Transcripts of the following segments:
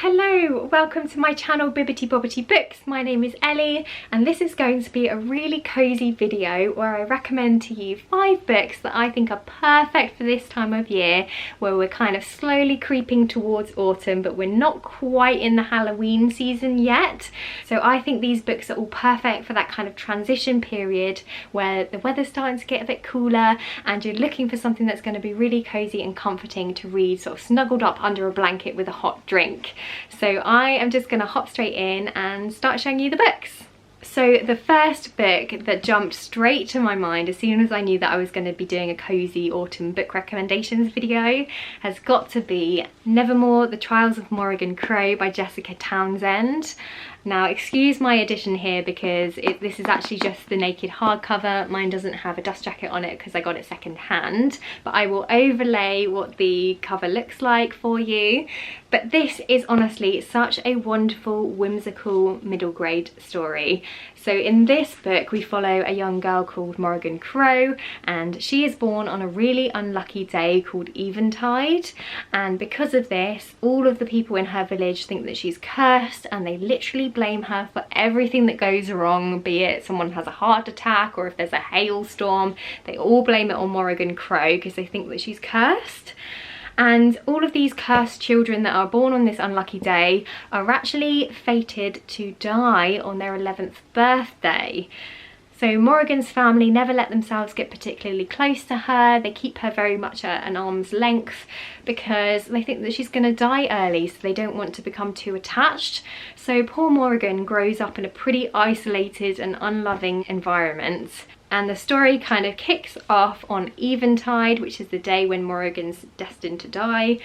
Hello, welcome to my channel Bibbity Bobbity Books. My name is Ellie and this is going to be a really cozy video where I recommend to you 5 books that I think are perfect for this time of year, where we're kind of slowly creeping towards autumn but we're not quite in the Halloween season yet. So I think these books are all perfect for that kind of transition period where the weather's starting to get a bit cooler and you're looking for something that's going to be really cozy and comforting to read sort of snuggled up under a blanket with a hot drink. So I am just going to hop straight in and start showing you the books. So the first book that jumped straight to my mind as soon as I knew that I was going to be doing a cozy autumn book recommendations video has got to be Nevermore, The Trials of Morrigan Crow by Jessica Townsend. Now excuse my addition here because this is actually just the naked hardcover. Mine doesn't have a dust jacket on it because I got it second hand, but I will overlay what the cover looks like for you. But this is honestly such a wonderful, whimsical middle grade story. So in this book we follow a young girl called Morrigan Crow, and she is born on a really unlucky day called Eventide, and because of this all of the people in her village think that she's cursed and they literally blame her for everything that goes wrong, be it someone has a heart attack or if there's a hailstorm. They all blame it on Morrigan Crow because they think that she's cursed. And all of these cursed children that are born on this unlucky day are actually fated to die on their 11th birthday. So Morrigan's family never let themselves get particularly close to her. They keep her very much at an arm's length because they think that she's going to die early, so they don't want to become too attached. So poor Morrigan grows up in a pretty isolated and unloving environment. And the story kind of kicks off on Eventide, which is the day when Morrigan's destined to die,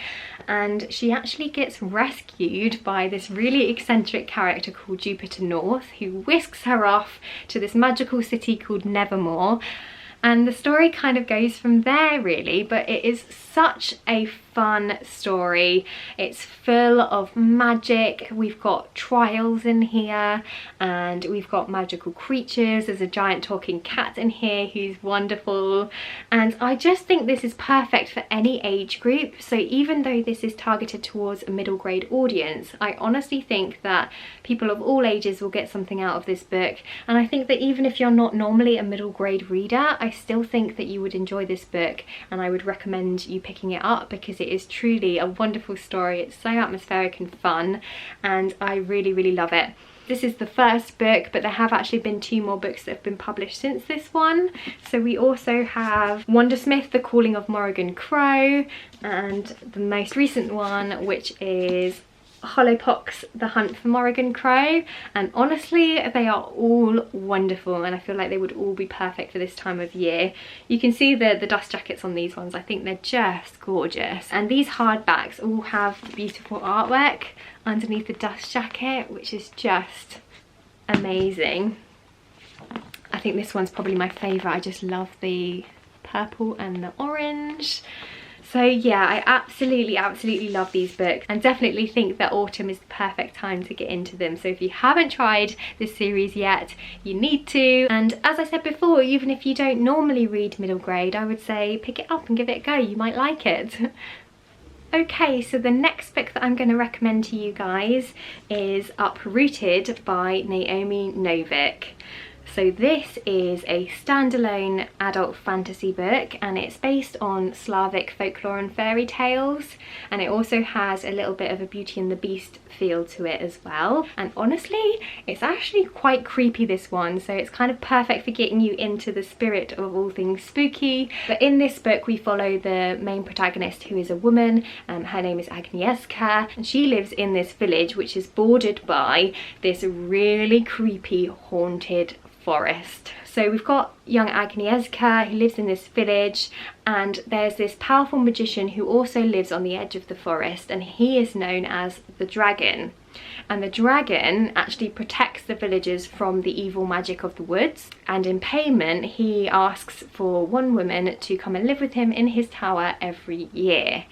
and she actually gets rescued by this really eccentric character called Jupiter North, who whisks her off to this magical city called Nevermore. And the story kind of goes from there really, but it is such a fun story. It's full of magic. We've got trials in here and we've got magical creatures. There's a giant talking cat in here who's wonderful, and I just think this is perfect for any age group. So even though this is targeted towards a middle grade audience, I honestly think that people of all ages will get something out of this book, and I think that even if you're not normally a middle grade reader, I still think that you would enjoy this book, and I would recommend you picking it up because it is truly a wonderful story. It's so atmospheric and fun, and I really love it. This is the first book, but there have actually been 2 more books that have been published since this one. So we also have Wondersmith, The Calling of Morrigan Crow, and the most recent one, which is Hollowpox, The Hunt for Morrigan Crow, and honestly they are all wonderful and I feel like they would all be perfect for this time of year. You can see the dust jackets on these ones. I think they're just gorgeous, and these hardbacks all have beautiful artwork underneath the dust jacket, which is just amazing. I think this one's probably my favourite. I just love the purple and the orange. So yeah, I absolutely love these books and definitely think that autumn is the perfect time to get into them. So if you haven't tried this series yet, you need to. And as I said before, even if you don't normally read middle grade, I would say pick it up and give it a go. You might like it. Okay, so the next book that I'm going to recommend to you guys is Uprooted by Naomi Novik. So this is a standalone adult fantasy book, and it's based on Slavic folklore and fairy tales, and it also has a little bit of a Beauty and the Beast feel to it as well. And honestly, it's actually quite creepy, this one, so it's kind of perfect for getting you into the spirit of all things spooky. But in this book we follow the main protagonist, who is a woman. Her name is Agnieszka, and she lives in this village which is bordered by this really creepy haunted forest. So we've got young Agnieszka who lives in this village, and there's this powerful magician who also lives on the edge of the forest, and he is known as the dragon. And the dragon actually protects the villagers from the evil magic of the woods, and in payment he asks for one woman to come and live with him in his tower every year.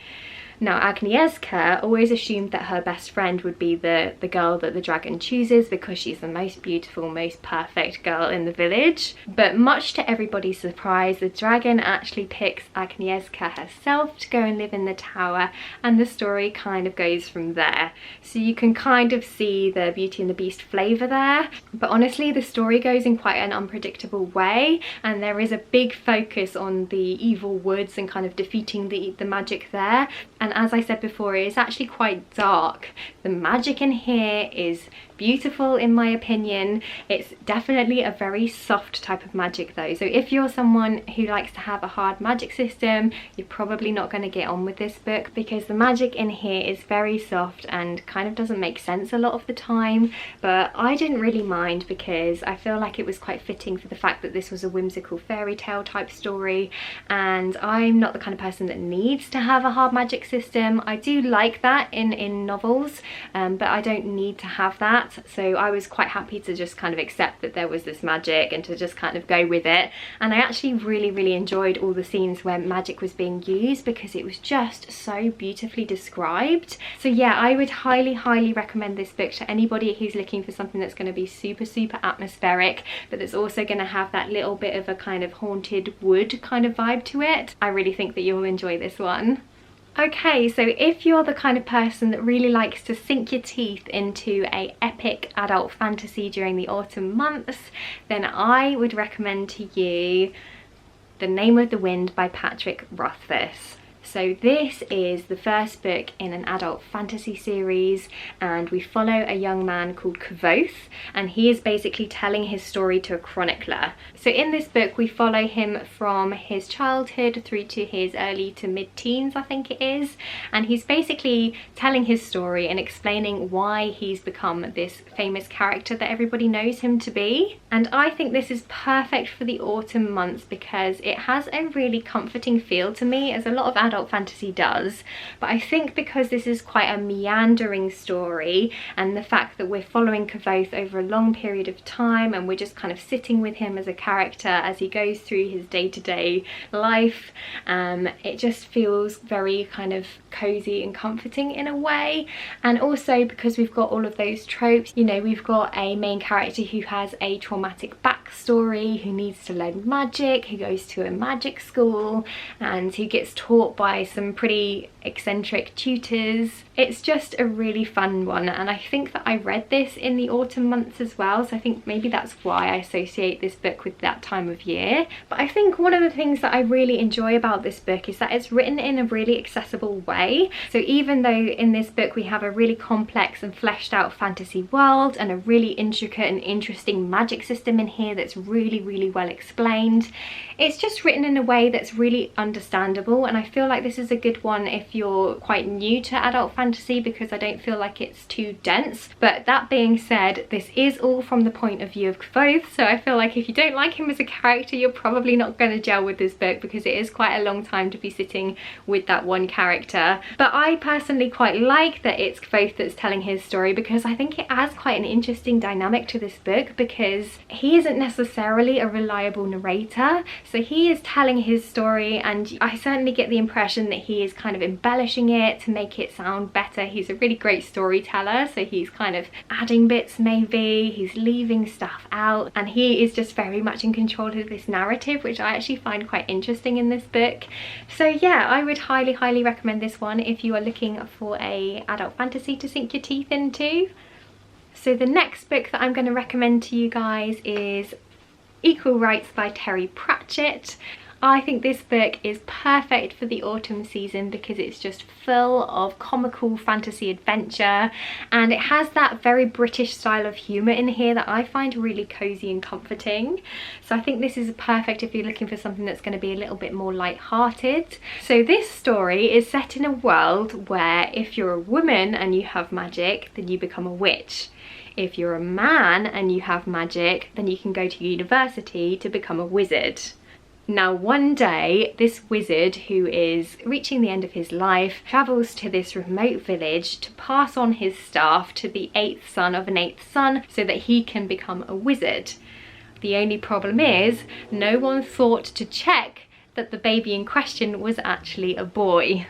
Now Agnieszka always assumed that her best friend would be the girl that the dragon chooses because she's the most beautiful, most perfect girl in the village. But much to everybody's surprise, the dragon actually picks Agnieszka herself to go and live in the tower, and the story kind of goes from there. So you can kind of see the Beauty and the Beast flavour there, but honestly the story goes in quite an unpredictable way, and there is a big focus on the evil woods and kind of defeating the magic there. And as I said before, it is actually quite dark. The magic in here is beautiful in my opinion. It's definitely a very soft type of magic though, so if you're someone who likes to have a hard magic system, you're probably not going to get on with this book, because the magic in here is very soft and kind of doesn't make sense a lot of the time. But I didn't really mind, because I feel like it was quite fitting for the fact that this was a whimsical fairy tale type story, and I'm not the kind of person that needs to have a hard magic system. I do like that in novels, but I don't need to have that. So I was quite happy to just kind of accept that there was this magic and to just kind of go with it. And I actually really enjoyed all the scenes where magic was being used, because it was just so beautifully described. So yeah, I would highly recommend this book to anybody who's looking for something that's going to be super atmospheric, but that's also going to have that little bit of a kind of haunted wood kind of vibe to it. I really think that you'll enjoy this one. Okay, so if you're the kind of person that really likes to sink your teeth into a epic adult fantasy during the autumn months, then I would recommend to you The Name of the Wind by Patrick Rothfuss. So this is the first book in an adult fantasy series, and we follow a young man called Kvothe, and he is basically telling his story to a chronicler. So in this book we follow him from his childhood through to his early to mid-teens, I think it is, and he's basically telling his story and explaining why he's become this famous character that everybody knows him to be. And I think this is perfect for the autumn months because it has a really comforting feel to me, as a lot of adult fantasy does. But I think because this is quite a meandering story, and the fact that we're following Kvothe over a long period of time, and we're just kind of sitting with him as a character as he goes through his day-to-day life, it just feels very kind of cozy and comforting in a way. And also because we've got all of those tropes, you know, we've got a main character who has a traumatic backstory, who needs to learn magic, who goes to a magic school, and who gets taught by some pretty eccentric tutors. It's just a really fun one, and I think that I read this in the autumn months as well, so I think maybe that's why I associate this book with that time of year. But I think one of the things that I really enjoy about this book is that it's written in a really accessible way. So even though in this book we have a really complex and fleshed out fantasy world and a really intricate and interesting magic system in here that's really well explained, it's just written in a way that's really understandable. And I feel like this is a good one if you're quite new to adult fantasy, because I don't feel like it's too dense. But that being said, this is all from the point of view of Kvothe, so I feel like if you don't like him as a character, you're probably not going to gel with this book, because it is quite a long time to be sitting with that one character. But I personally quite like that it's Kvothe that's telling his story, because I think it adds quite an interesting dynamic to this book, because he isn't necessarily a reliable narrator. So he is telling his story, and I certainly get the impression that he is kind of embellishing it to make it sound better. He's a really great storyteller, so he's kind of adding bits maybe, he's leaving stuff out, and he is just very much in control of this narrative, which I actually find quite interesting in this book. So yeah, I would highly recommend this one if you are looking for a adult fantasy to sink your teeth into. So the next book that I'm going to recommend to you guys is Equal Rights by Terry Pratchett. I think this book is perfect for the autumn season because it's just full of comical fantasy adventure, and it has that very British style of humour in here that I find really cozy and comforting. So I think this is perfect if you're looking for something that's going to be a little bit more light-hearted. So this story is set in a world where if you're a woman and you have magic, then you become a witch. If you're a man and you have magic, then you can go to university to become a wizard. Now one day, this wizard, who is reaching the end of his life, travels to this remote village to pass on his staff to the 8th son of an 8th son so that he can become a wizard. The only problem is, no one thought to check that the baby in question was actually a boy.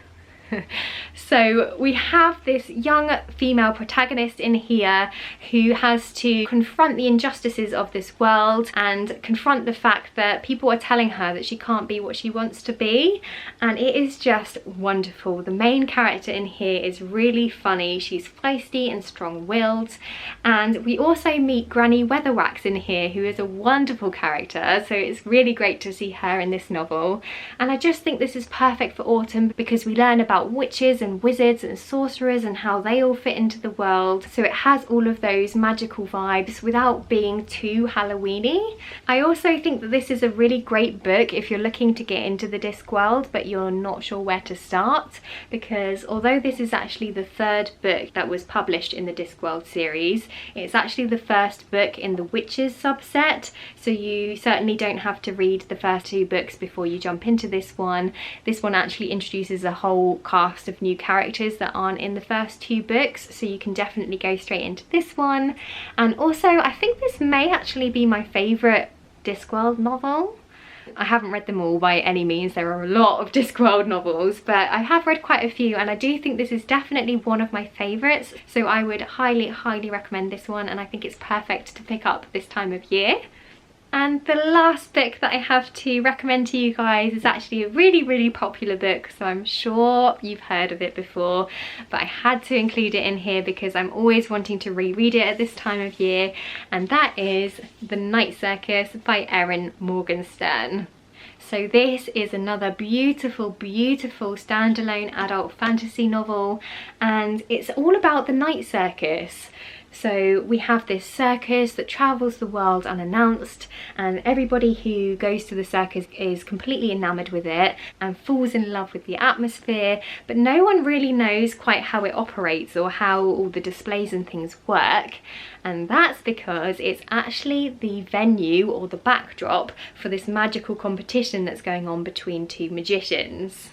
So we have this young female protagonist in here who has to confront the injustices of this world and confront the fact that people are telling her that she can't be what she wants to be, and it is just wonderful. The main character in here is really funny. She's feisty and strong-willed, and we also meet Granny Weatherwax in here, who is a wonderful character, so it's really great to see her in this novel. And I just think this is perfect for autumn because we learn about witches and wizards and sorcerers and how they all fit into the world, so it has all of those magical vibes without being too Halloweeny. I also think that this is a really great book if you're looking to get into the Discworld but you're not sure where to start, because although this is actually the third book that was published in the Discworld series, it's actually the first book in the Witches subset, so you certainly don't have to read the first two books before you jump into this one. This one actually introduces a whole cast of new characters that aren't in the first two books, so you can definitely go straight into this one. And also I think this may actually be my favourite Discworld novel. I haven't read them all by any means, there are a lot of Discworld novels, but I have read quite a few and I do think this is definitely one of my favourites, so I would highly recommend this one, and I think it's perfect to pick up this time of year. And the last book that I have to recommend to you guys is actually a really popular book, so I'm sure you've heard of it before, but I had to include it in here because I'm always wanting to reread it at this time of year, and that is The Night Circus by Erin Morgenstern. So this is another beautiful standalone adult fantasy novel, and it's all about the Night Circus. So we have this circus that travels the world unannounced, and everybody who goes to the circus is completely enamored with it and falls in love with the atmosphere, but no one really knows quite how it operates or how all the displays and things work. And that's because it's actually the venue or the backdrop for this magical competition that's going on between two magicians.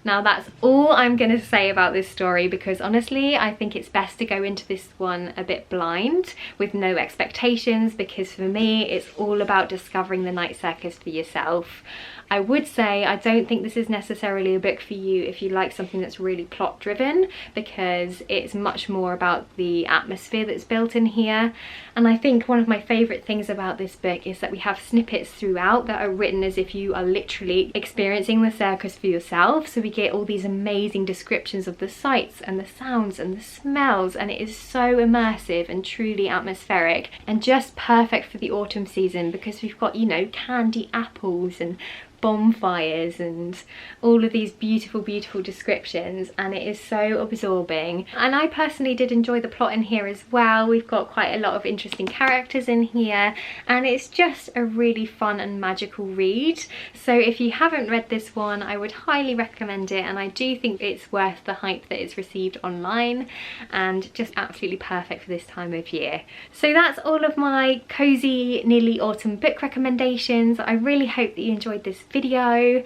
Now that's all I'm going to say about this story, because honestly I think it's best to go into this one a bit blind with no expectations, because for me it's all about discovering the Night Circus for yourself. I would say I don't think this is necessarily a book for you if you like something that's really plot driven, because it's much more about the atmosphere that's built in here. And I think one of my favourite things about this book is that we have snippets throughout that are written as if you are literally experiencing the circus for yourself. So we get all these amazing descriptions of the sights and the sounds and the smells, and it is so immersive and truly atmospheric and just perfect for the autumn season, because we've got, you know, candy apples and bonfires and all of these beautiful descriptions, and it is so absorbing. And I personally did enjoy the plot in here as well. We've got quite a lot of interesting characters in here, and it's just a really fun and magical read. So if you haven't read this one, I would highly recommend it, and I do think it's worth the hype that it's received online, and just absolutely perfect for this time of year. So that's all of my cozy nearly autumn book recommendations. I really hope that you enjoyed this video.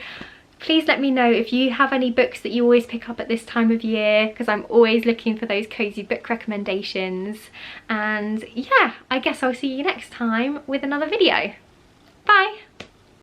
Please let me know if you have any books that you always pick up at this time of year, because I'm always looking for those cozy book recommendations. And yeah, I guess I'll see you next time with another video. Bye!